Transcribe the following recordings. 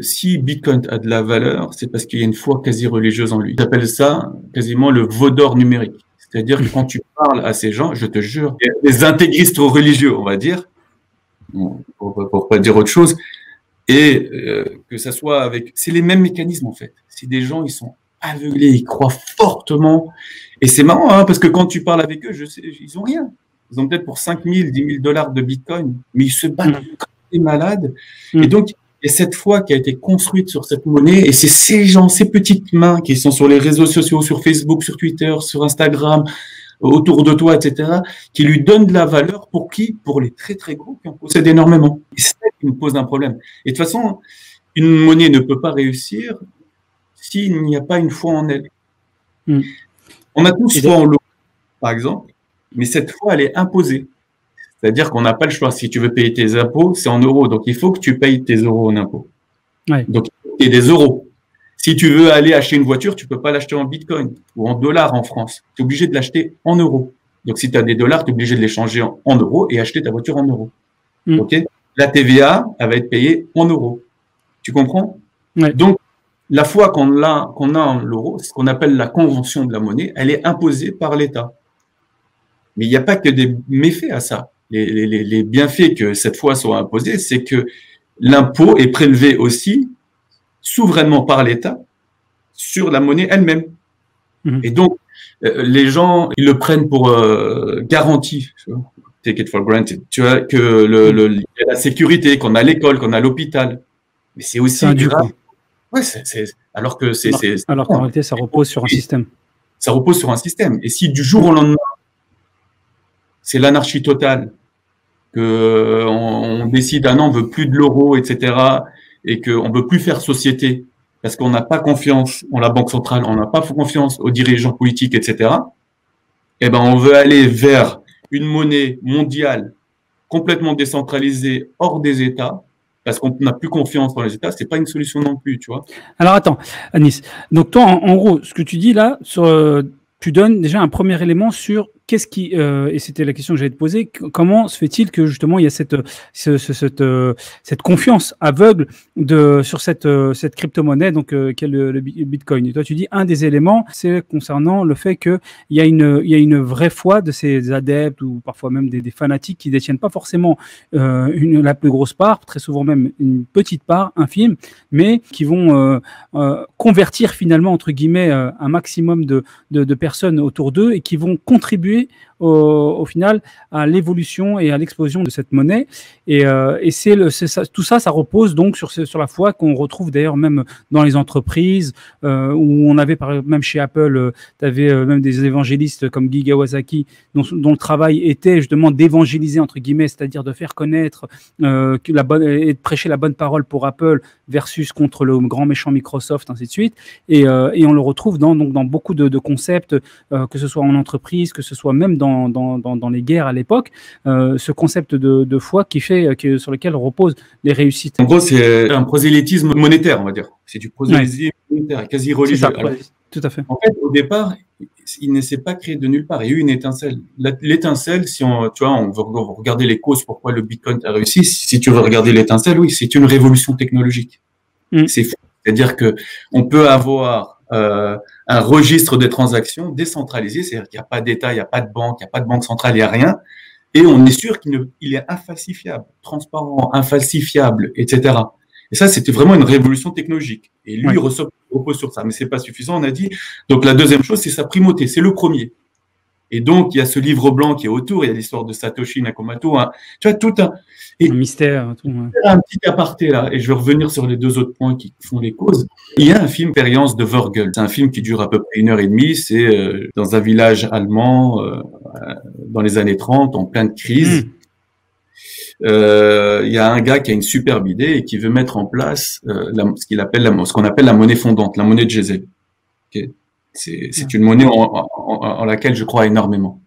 si Bitcoin a de la valeur, c'est parce qu'il y a une foi quasi religieuse en lui. J'appelle ça quasiment le veau d'or numérique. C'est-à-dire que quand tu parles à ces gens, je te jure, des intégristes religieux, on va dire, pour pas dire autre chose, et que ça soit avec... C'est les mêmes mécanismes, en fait. C'est des gens, ils sont aveuglés, ils croient fortement. Et c'est marrant, hein, parce que quand tu parles avec eux, je sais, ils ont rien. Ils ont peut-être pour 5 000, 10 000 dollars de Bitcoin, mais ils se battent comme des malades. Et donc, il y a cette foi qui a été construite sur cette monnaie, et c'est ces gens, ces petites mains qui sont sur les réseaux sociaux, sur Facebook, sur Twitter, sur Instagram, autour de toi, etc., qui lui donnent de la valeur pour qui? Pour les très très gros qui en possèdent énormément. Et c'est ça qui nous pose un problème. Et de toute façon, une monnaie ne peut pas réussir s'il n'y a pas une foi en elle. On a tous foi en l'euro, par exemple, mais cette foi, elle est imposée. C'est-à-dire qu'on n'a pas le choix. Si tu veux payer tes impôts, c'est en euros. Donc, il faut que tu payes tes euros en impôts. Ouais. Donc, il y a des euros. Si tu veux aller acheter une voiture, tu peux pas l'acheter en Bitcoin ou en dollars en France. Tu es obligé de l'acheter en euros. Donc, si tu as des dollars, tu es obligé de les changer en euros et acheter ta voiture en euros. OK? La TVA, elle va être payée en euros. Tu comprends? Ouais. Donc, la foi qu'on a en l'euro, ce qu'on appelle la convention de la monnaie, elle est imposée par l'État. Mais il n'y a pas que des méfaits à ça. Les bienfaits que cette foi soit imposée, c'est que l'impôt est prélevé aussi souverainement par l'État sur la monnaie elle-même. Et donc, les gens, ils le prennent pour garantie. Take it for granted. Tu vois, que il y a la sécurité, qu'on a l'école, qu'on a l'hôpital. Mais c'est aussi grave. Ouais, alors que alors qu'en réalité, ça repose sur un système. Ça repose sur un système. Et si du jour au lendemain, c'est l'anarchie totale, que on décide, ah non, on veut plus de l'euro, etc., et qu'on veut plus faire société, parce qu'on n'a pas confiance en la Banque centrale, on n'a pas confiance aux dirigeants politiques, etc., eh ben, on veut aller vers une monnaie mondiale complètement décentralisée, hors des États, parce qu'on n'a plus confiance dans les États, c'est pas une solution non plus, tu vois. Alors attends, Anis. Donc toi, en gros, ce que tu dis là, tu donnes déjà un premier élément sur qu'est-ce qui, et c'était la question que j'allais te poser, comment se fait-il que justement il y a cette confiance aveugle sur cette crypto-monnaie, donc qu'est le Bitcoin. Et toi, tu dis un des éléments, c'est concernant le fait qu'il y a une vraie foi de ces adeptes ou parfois même des fanatiques qui détiennent pas forcément la plus grosse part, très souvent même une petite part, infime, mais qui vont convertir finalement entre guillemets un maximum de personnes autour d'eux et qui vont contribuer au final à l'évolution et à l'explosion de cette monnaie. Et tout ça repose donc sur la foi qu'on retrouve d'ailleurs même dans les entreprises, où on avait même chez Apple, tu avais même des évangélistes comme Guy Kawasaki, dont le travail était justement d'évangéliser entre guillemets, c'est-à-dire de faire connaître et de prêcher la bonne parole pour Apple versus contre le grand méchant Microsoft, ainsi de suite. Et on le retrouve dans beaucoup de concepts, que ce soit en entreprise, que ce soit même dans les guerres à l'époque, ce concept de foi sur lequel reposent les réussites. En gros, c'est un prosélytisme monétaire, on va dire. C'est du prosélytisme monétaire, quasi religieux. C'est ça, tout à fait. En fait, au départ, il ne s'est pas créé de nulle part. Il y a eu une étincelle. L'étincelle, si on veut regarder les causes pourquoi le Bitcoin a réussi, si tu veux regarder l'étincelle, oui, c'est une révolution technologique. C'est fou. C'est-à-dire que on peut avoir un registre de transactions décentralisé, c'est-à-dire qu'il n'y a pas d'État, il n'y a pas de banque, il n'y a pas de banque centrale, il n'y a rien, et on est sûr qu'il est infalsifiable, transparent, infalsifiable, etc. Et ça, c'était vraiment une révolution technologique. Et lui, il repose sur ça, mais c'est pas suffisant, on a dit. Donc la deuxième chose, c'est sa primauté, c'est le premier. Et donc, il y a ce livre blanc qui est autour, il y a l'histoire de Satoshi Nakamoto, hein. Tu vois, tout un mystère. Un petit aparté là, et je vais revenir sur les deux autres points qui font les causes. Il y a un film, Expérience de Vogel. C'est un film qui dure à peu près 1h30. C'est dans un village allemand dans les années 30, en pleine crise. Il y a un gars qui a une superbe idée et qui veut mettre en place ce qu'on appelle la monnaie fondante, la monnaie de Gesell. Okay. C'est une monnaie en laquelle je crois énormément.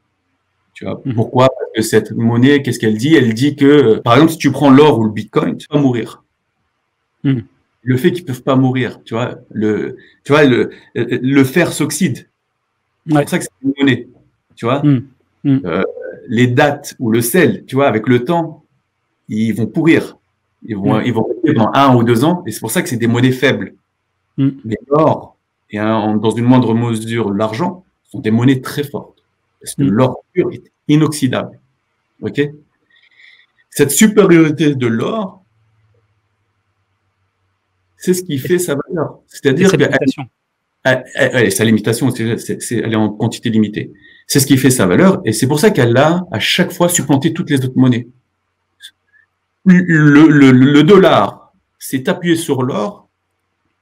Tu vois, pourquoi? Parce que cette monnaie, qu'est-ce qu'elle dit? Elle dit que, par exemple, si tu prends l'or ou le Bitcoin, tu vas mourir. Le fait qu'ils peuvent pas mourir, tu vois, le fer s'oxyde. C'est pour ça que c'est une monnaie, tu vois. Les dattes ou le sel, tu vois, avec le temps, ils vont pourrir. Ils vont rester pendant 1 ou 2 ans, et c'est pour ça que c'est des monnaies faibles. Mais l'or et dans une moindre mesure l'argent sont des monnaies très fortes, parce que l'or pur est inoxydable. Ok? Cette supériorité de l'or, c'est ce qui fait sa valeur. C'est-à-dire que sa limitation, elle est en quantité limitée. C'est ce qui fait sa valeur, et c'est pour ça qu'elle a à chaque fois supplanté toutes les autres monnaies. Le dollar s'est appuyé sur l'or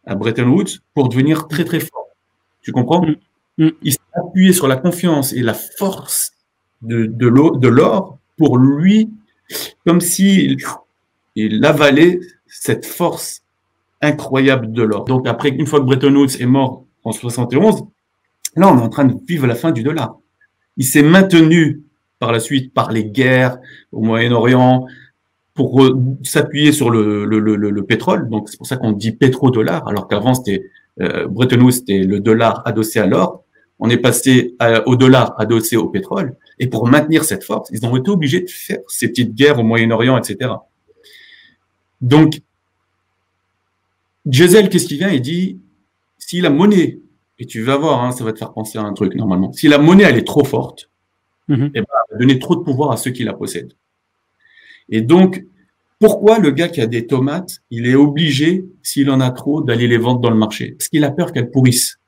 à Bretton Woods pour devenir très très fort. Tu comprends? Il s'est appuyé sur la confiance et la force de l'or pour lui, comme s'il avalait cette force incroyable de l'or. Donc après, une fois que Bretton Woods est mort en 71, là on est en train de vivre la fin du dollar. Il s'est maintenu par la suite par les guerres au Moyen-Orient pour s'appuyer sur le pétrole. Donc c'est pour ça qu'on dit pétrodollar, alors qu'avant c'était Bretton Woods, c'était le dollar adossé à l'or. On est passé au dollar adossé au pétrole. Et pour maintenir cette force, ils ont été obligés de faire ces petites guerres au Moyen-Orient, etc. Donc, Gisèle, qu'est-ce qu'il vient? Il dit, si la monnaie, et tu vas voir, hein, ça va te faire penser à un truc normalement, si la monnaie, elle est trop forte, eh ben, elle va donner trop de pouvoir à ceux qui la possèdent. Et donc, pourquoi le gars qui a des tomates, il est obligé, s'il en a trop, d'aller les vendre dans le marché? Parce qu'il a peur qu'elles pourrissent.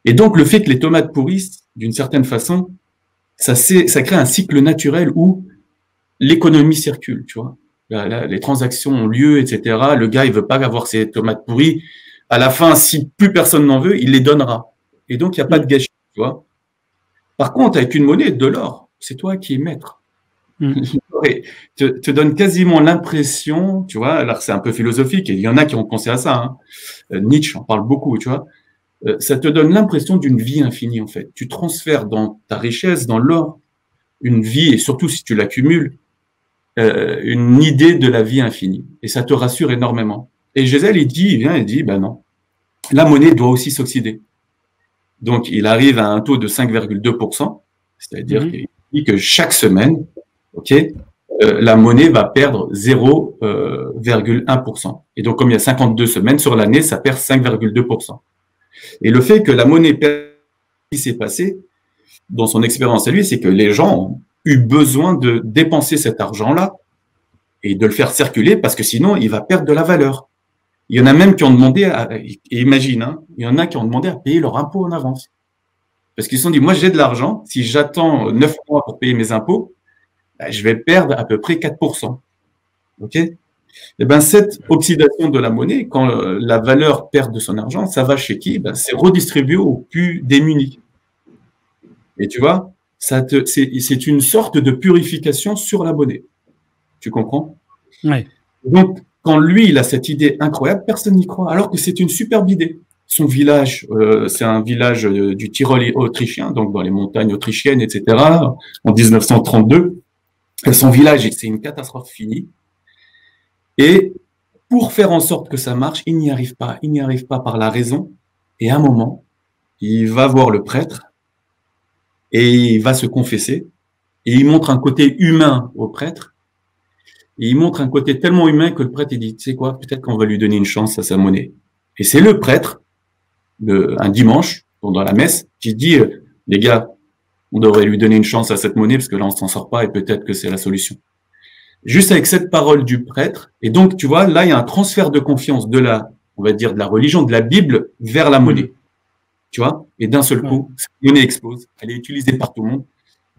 Et donc, le fait que les tomates pourrissent, d'une certaine façon, ça crée un cycle naturel où l'économie circule, tu vois. Les transactions ont lieu, etc. Le gars, il veut pas avoir ses tomates pourries. À la fin, si plus personne n'en veut, il les donnera. Et donc, il n'y a pas de gâchis, tu vois. Par contre, avec une monnaie, de l'or, c'est toi qui es maître. Te donne quasiment l'impression, tu vois, alors c'est un peu philosophique, et il y en a qui ont pensé à ça, hein. Nietzsche en parle beaucoup, tu vois. Ça te donne l'impression d'une vie infinie, en fait. Tu transfères dans ta richesse, dans l'or, une vie, et surtout si tu l'accumules, une idée de la vie infinie. Et ça te rassure énormément. Et Gisèle, il vient et dit, ben non, la monnaie doit aussi s'oxyder. Donc, il arrive à un taux de 5,2%, c'est-à-dire qu'il dit que chaque semaine, la monnaie va perdre 0,1%. Et donc, comme il y a 52 semaines sur l'année, ça perd 5,2%. Et le fait que la monnaie perd, ce qui s'est passé, dans son expérience à lui, c'est que les gens ont eu besoin de dépenser cet argent-là et de le faire circuler parce que sinon, il va perdre de la valeur. Il y en a même qui ont demandé, et imagine, hein, il y en a qui ont demandé à payer leur impôt en avance. Parce qu'ils se sont dit, moi j'ai de l'argent, si j'attends 9 mois pour payer mes impôts, ben, je vais perdre à peu près 4%. Ok? Et ben, cette oxydation de la monnaie, quand la valeur perd de son argent, ça va chez qui? Ben, c'est redistribué aux plus démunis. Et tu vois, c'est une sorte de purification sur la monnaie. Tu comprends? Ouais. Donc, quand lui, il a cette idée incroyable, personne n'y croit, alors que c'est une superbe idée. Son village, c'est un village du Tyrol autrichien, donc dans les montagnes autrichiennes, etc., en 1932. Son village, c'est une catastrophe finie. Et pour faire en sorte que ça marche, il n'y arrive pas. Il n'y arrive pas par la raison. Et à un moment, il va voir le prêtre et il va se confesser. Et il montre un côté humain au prêtre. Et il montre un côté tellement humain que le prêtre il dit, tu sais quoi, peut-être qu'on va lui donner une chance à sa monnaie. Et c'est le prêtre, un dimanche, pendant la messe, qui dit, les gars, on devrait lui donner une chance à cette monnaie parce que là, on s'en sort pas et peut-être que c'est la solution. Juste avec cette parole du prêtre. Et donc, tu vois, là, il y a un transfert de confiance on va dire, de la religion, de la Bible vers la monnaie. Tu vois? Et d'un seul coup, cette monnaie explose. Elle est utilisée par tout le monde.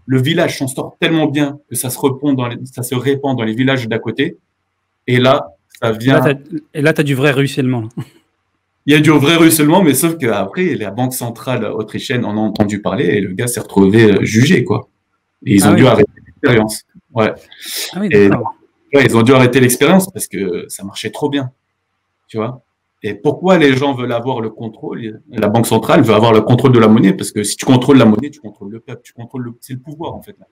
Le village s'en sort tellement bien que ça se répand dans les villages d'à côté. Et là, ça vient. Et là, tu as du vrai ruissellement. Il y a du vrai ruissellement, mais sauf qu'après, la banque centrale autrichienne en a entendu parler et le gars s'est retrouvé jugé, quoi. Et ils ont dû arrêter l'expérience. Ouais. Ah oui, d'accord. Ils ont dû arrêter l'expérience parce que ça marchait trop bien. Tu vois? Et pourquoi les gens veulent avoir le contrôle? La banque centrale veut avoir le contrôle de la monnaie parce que si tu contrôles la monnaie, tu contrôles le peuple, c'est le pouvoir, en fait. Là.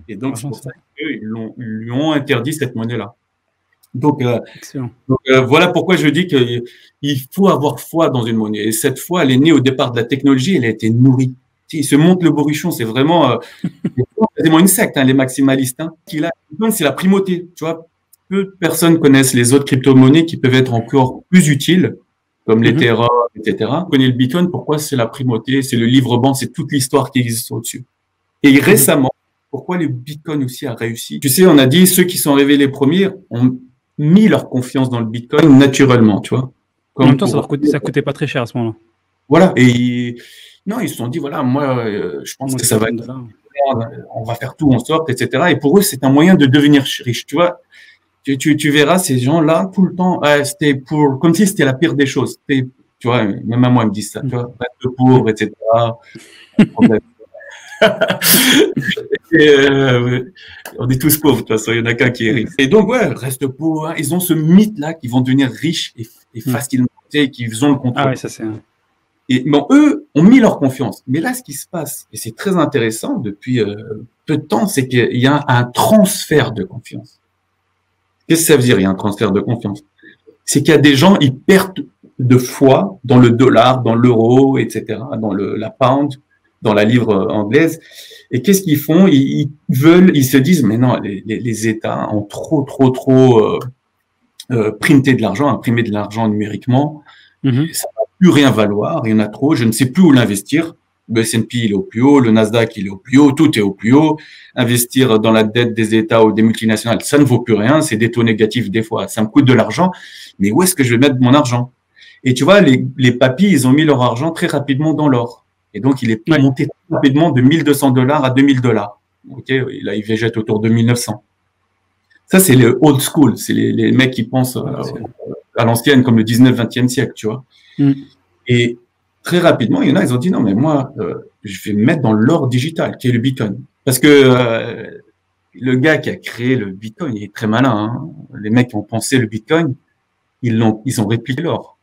Et donc, c'est pour ça qu'ils lui ont interdit cette monnaie-là. Donc, voilà pourquoi je dis qu'il faut avoir foi dans une monnaie. Et cette foi, elle est née au départ de la technologie, elle a été nourrie. Il se monte le bourrichon, c'est vraiment quasiment une secte, hein, les maximalistes. Hein. C'est la primauté, tu vois. peu de personnes connaissent les autres crypto-monnaies qui peuvent être encore plus utiles, comme l'Ethereum, etc. On connaît le Bitcoin, pourquoi c'est la primauté, c'est le livre blanc, c'est toute l'histoire qui existe au-dessus. Et récemment, pourquoi le Bitcoin aussi a réussi? Tu sais, on a dit, ceux qui sont arrivés les premiers ont mis leur confiance dans le Bitcoin naturellement, tu vois. En même temps, ça coûtait pas très cher à ce moment-là. Voilà. Et non, ils se sont dit, voilà, moi, je pense que ça va être, on va faire tout en sorte, etc. Et pour eux, c'est un moyen de devenir riche, tu vois. Tu verras ces gens-là tout le temps, c'était comme si c'était la pire des choses. Tu vois, même à moi, ils me disent ça, tu vois, reste pauvre, etc. On est tous pauvres, de toute façon, il y en a qu'un qui est riche. Et donc, ouais, reste pauvre. Ils ont ce mythe-là qu'ils vont devenir riches et facilement, et qu'ils ont le contrôle. Ah ouais, ça c'est. Et bon, eux ont mis leur confiance. Mais là, ce qui se passe, et c'est très intéressant depuis peu de temps, c'est qu'il y a un transfert de confiance. Qu'est-ce que ça veut dire, il y a un transfert de confiance? C'est qu'il y a des gens, ils perdent de foi dans le dollar, dans l'euro, etc., dans la pound, dans la livre anglaise. Et qu'est-ce qu'ils font? Ils se disent, mais non, les États ont trop printé de l'argent, imprimé de l'argent numériquement. Ça ne va plus rien valoir, il y en a trop, je ne sais plus où l'investir. Le S&P, il est au plus haut, le Nasdaq, il est au plus haut, tout est au plus haut. Investir dans la dette des États ou des multinationales, ça ne vaut plus rien, c'est des taux négatifs des fois, ça me coûte de l'argent, mais où est-ce que je vais mettre mon argent? Et tu vois, les papis, ils ont mis leur argent très rapidement dans l'or. Et donc, il est monté très rapidement de $1 200 à $2000. Ok, là, il végète autour de 1900. Ça, c'est le old school, c'est les mecs qui pensent à l'ancienne, comme le 19-20e siècle, tu vois. Et très rapidement, il y en a, ils ont dit non, mais moi, je vais me mettre dans l'or digital, qui est le Bitcoin. Parce que le gars qui a créé le Bitcoin, il est très malin. Hein. Les mecs qui ont pensé le Bitcoin, ils ont répliqué l'or.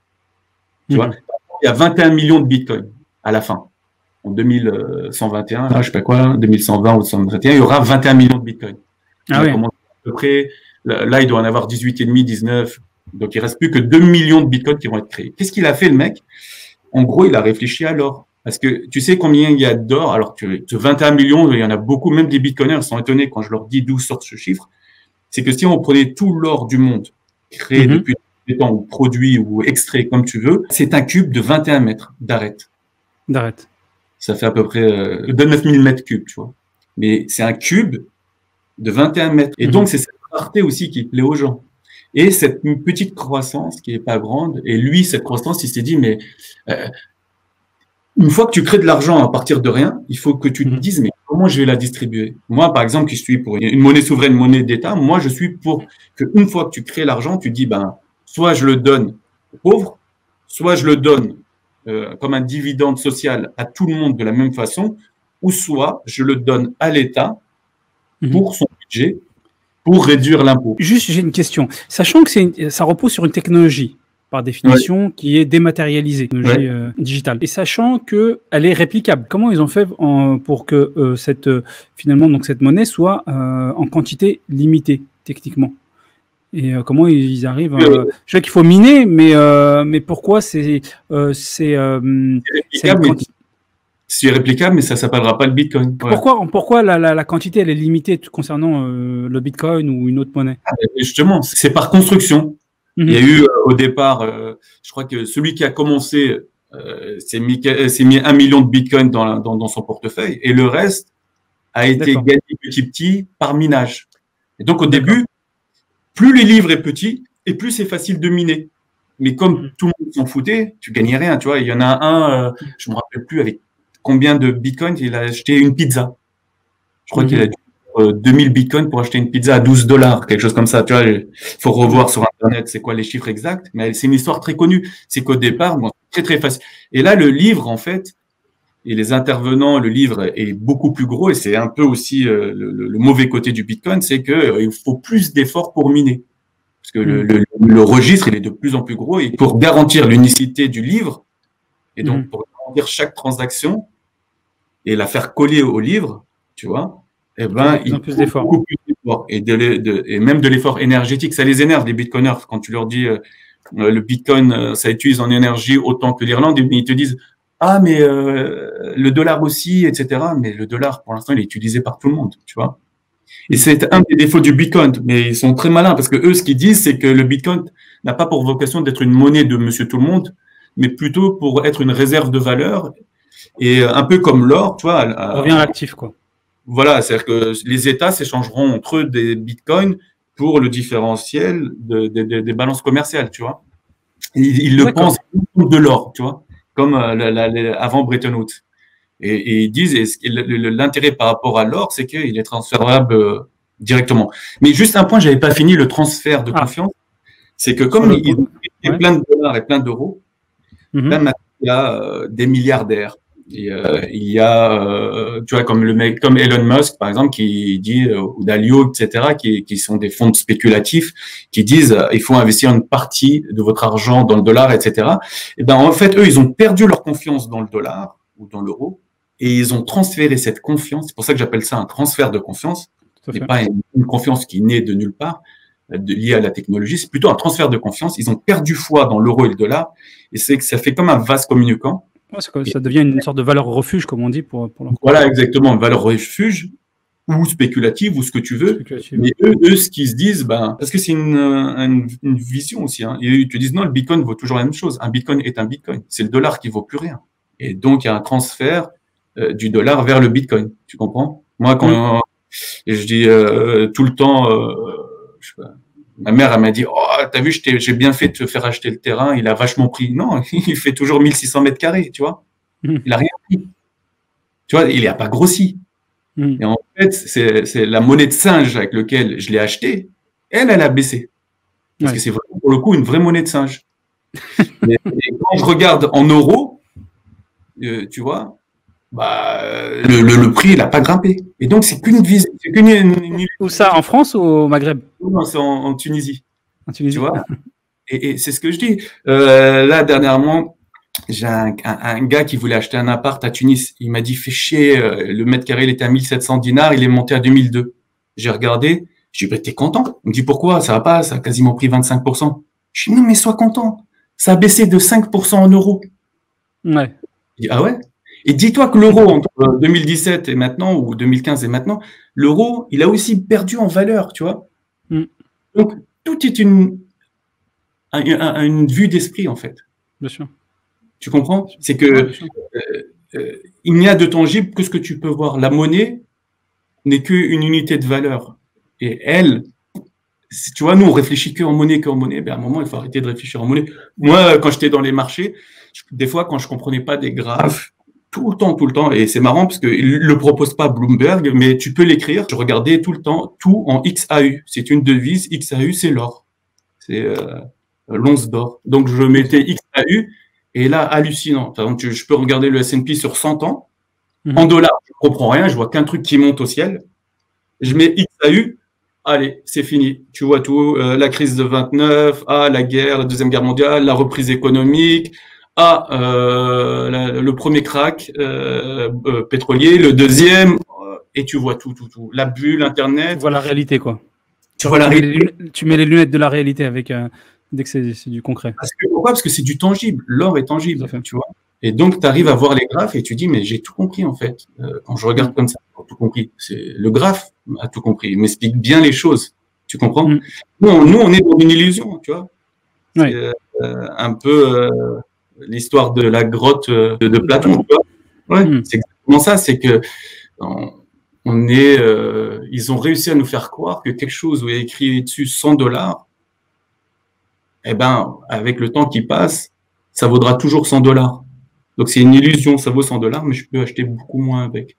Tu vois, il y a 21 millions de Bitcoin à la fin. En 2121, là, je sais pas quoi, 2120 ou 2121, il y aura 21 millions de Bitcoin. Ah oui. À peu près, là, il doit en avoir 18,5, 19. Donc, il reste plus que 2 millions de Bitcoin qui vont être créés. Qu'est-ce qu'il a fait, le mec? En gros, il a réfléchi à l'or. Parce que tu sais combien il y a d'or? Alors, 21 millions, il y en a beaucoup, même des bitcoiners sont étonnés quand je leur dis d'où sort ce chiffre. C'est que si on prenait tout l'or du monde, créé depuis des temps, ou produit, ou extrait, comme tu veux, c'est un cube de 21 mètres d'arête. Ça fait à peu près 9 000 mètres cubes, tu vois. Mais c'est un cube de 21 mètres. Et donc, c'est cette rareté aussi qui plaît aux gens. Et cette petite croissance qui est pas grande, et lui, cette croissance, il s'est dit, mais une fois que tu crées de l'argent à partir de rien, il faut que tu te dises, mais comment je vais la distribuer? Moi, par exemple, qui suis pour une monnaie souveraine, une monnaie d'État, moi, je suis pour que une fois que tu crées l'argent, tu dis, ben, soit je le donne aux pauvres, soit je le donne comme un dividende social à tout le monde de la même façon, ou soit je le donne à l'État pour son budget, pour réduire l'impôt. Juste, j'ai une question. Sachant que ça repose sur une technologie, par définition, qui est dématérialisée, technologie digitale. Et sachant qu'elle est réplicable, comment ils ont fait pour que finalement, donc, cette monnaie soit en quantité limitée, techniquement? Et comment ils arrivent Je sais qu'il faut miner, mais pourquoi c'est réplicable, mais ça s'appellera pas le Bitcoin. Pourquoi la quantité elle est limitée concernant le Bitcoin ou une autre monnaie? Justement, c'est par construction. Il y a eu au départ, je crois que celui qui a commencé s'est mis 1 million de Bitcoin dans son portefeuille, et le reste a été gagné petit par minage. Et donc au début, plus les livres est petit, et plus c'est facile de miner. Mais comme tout le monde s'en foutait, tu gagnais rien, tu vois. Il y en a un, je me rappelle plus avec combien de bitcoins il a acheté une pizza. Je crois qu'il a dû 2000 bitcoins pour acheter une pizza à $12, quelque chose comme ça. Tu vois, il faut revoir sur Internet c'est quoi les chiffres exacts, mais c'est une histoire très connue. C'est qu'au départ, bon, c'est très facile. Et là, le livre, en fait, et les intervenants, le livre est beaucoup plus gros, et c'est un peu aussi le mauvais côté du Bitcoin, c'est que il faut plus d'efforts pour miner. Parce que le registre, il est de plus en plus gros, et pour garantir l'unicité du livre, et donc pour garantir chaque transaction, et la faire coller au livre, tu vois, eh ben, il faut beaucoup plus d'efforts. Et même de l'effort énergétique. Ça les énerve, les bitcoiners, quand tu leur dis le bitcoin, ça utilise en énergie autant que l'Irlande, et ils te disent ah, mais le dollar aussi, etc. Mais le dollar, pour l'instant, il est utilisé par tout le monde, tu vois. Et c'est un des défauts du Bitcoin. Mais ils sont très malins parce que eux, ce qu'ils disent, c'est que le Bitcoin n'a pas pour vocation d'être une monnaie de monsieur tout le monde, mais plutôt pour être une réserve de valeur. Et un peu comme l'or, tu vois. On revient à l'actif, quoi. Voilà, c'est-à-dire que les États s'échangeront entre eux des bitcoins pour le différentiel des balances commerciales, tu vois. Ils le pensent de l'or, tu vois, comme avant Bretton Woods. Et ils disent, l'intérêt par rapport à l'or, c'est qu'il est transférable directement. Mais juste un point, j'avais pas fini le transfert de confiance, c'est que comme il y a plein de dollars et plein d'euros, là maintenant, il y a des milliardaires. Et, il y a, tu vois, comme le mec, comme Elon Musk, par exemple, qui dit, ou Dalio, etc., qui sont des fonds spéculatifs, qui disent, il faut investir une partie de votre argent dans le dollar, etc. Et ben, en fait, eux, ils ont perdu leur confiance dans le dollar ou dans l'euro, et ils ont transféré cette confiance. C'est pour ça que j'appelle ça un transfert de confiance. Ce n'est pas une confiance qui naît de nulle part, liée à la technologie. C'est plutôt un transfert de confiance. Ils ont perdu foi dans l'euro et le dollar, et c'est que ça fait comme un vase communicant. Ouais, ça devient une sorte de valeur refuge, comme on dit, pour leur... Voilà, exactement, une valeur refuge ou spéculative ou ce que tu veux. Mais eux, ce qu'ils se disent, ben, parce que c'est une vision aussi. Hein, et ils te disent non, le Bitcoin vaut toujours la même chose. Un Bitcoin est un Bitcoin. C'est le dollar qui vaut plus rien. Et donc il y a un transfert du dollar vers le Bitcoin. Tu comprends? Moi, quand je dis tout le temps, je sais pas. Ma mère, elle m'a dit, oh, t'as vu, j'ai bien fait de te faire acheter le terrain, il a vachement pris. Non, il fait toujours 1600 mètres carrés, tu vois. Il a rien pris. Tu vois, il n'a pas grossi. Et en fait, c'est la monnaie de singe avec laquelle je l'ai acheté, elle a baissé. Parce que c'est vraiment, pour le coup, une vraie monnaie de singe. et quand je regarde en euros, tu vois, bah, le prix, il n'a pas grimpé. Et donc, c'est qu'une visée. Où ça, en France ou au Maghreb? Non, c'est en Tunisie. En Tunisie. Tu vois, et c'est ce que je dis. Là, dernièrement, j'ai un gars qui voulait acheter un appart à Tunis. Il m'a dit, fais chier, le mètre carré, il était à 1700 dinars, il est monté à 2002. J'ai regardé, je lui ai dit, t'es content? Il me dit, pourquoi? Ça va pas, ça a quasiment pris 25%. Je lui ai dit, non, mais sois content. Ça a baissé de 5% en euros. Ouais. Il dit, ah ouais? Et dis-toi que l'euro, entre 2017 et maintenant, ou 2015 et maintenant, l'euro, il a aussi perdu en valeur, tu vois. Donc, tout est une vue d'esprit, en fait. Bien sûr. Tu comprends? C'est que il n'y a de tangible que ce que tu peux voir. La monnaie n'est qu'une unité de valeur. Et elle, tu vois, nous, on réfléchit qu'en monnaie. Ben, à un moment, il faut arrêter de réfléchir en monnaie. Moi, quand j'étais dans les marchés, des fois, quand je comprenais pas des graphes, tout le temps, et c'est marrant parce qu'il le propose pas Bloomberg, mais tu peux l'écrire. Je regardais tout le temps, tout en XAU. C'est une devise. XAU, c'est l'or. C'est l'once d'or. Donc, je mettais XAU. Et là, hallucinant. Par exemple, je peux regarder le S&P sur 100 ans. En dollars, je comprends rien. Je vois qu'un truc qui monte au ciel. Je mets XAU. Allez, c'est fini. Tu vois tout. La crise de 29, la guerre, la Deuxième Guerre mondiale, la reprise économique, le premier crack pétrolier, le deuxième, et tu vois tout. La bulle, Internet. Tu vois la réalité, quoi. Tu vois la réalité. Tu mets les lunettes de la réalité avec... dès que c'est du concret. Pourquoi? Parce que c'est du tangible. L'or est tangible, tu vois. Et donc, tu arrives à voir les graphes et tu dis, mais j'ai tout compris, en fait. Quand je regarde comme ça, j'ai tout compris. Le graphe a tout compris. Il m'explique bien les choses. Tu comprends? Nous, on est dans une illusion, tu vois. C'est un peu l'histoire de la grotte de Platon, tu vois. Ouais, c'est exactement ça. C'est que ils ont réussi à nous faire croire que quelque chose où il y a écrit dessus 100 $, eh ben, avec le temps qui passe, ça vaudra toujours 100 $. Donc, c'est une illusion, ça vaut 100 $, mais je peux acheter beaucoup moins avec.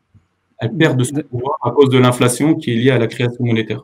Elle perd de son pouvoir à cause de l'inflation qui est liée à la création monétaire.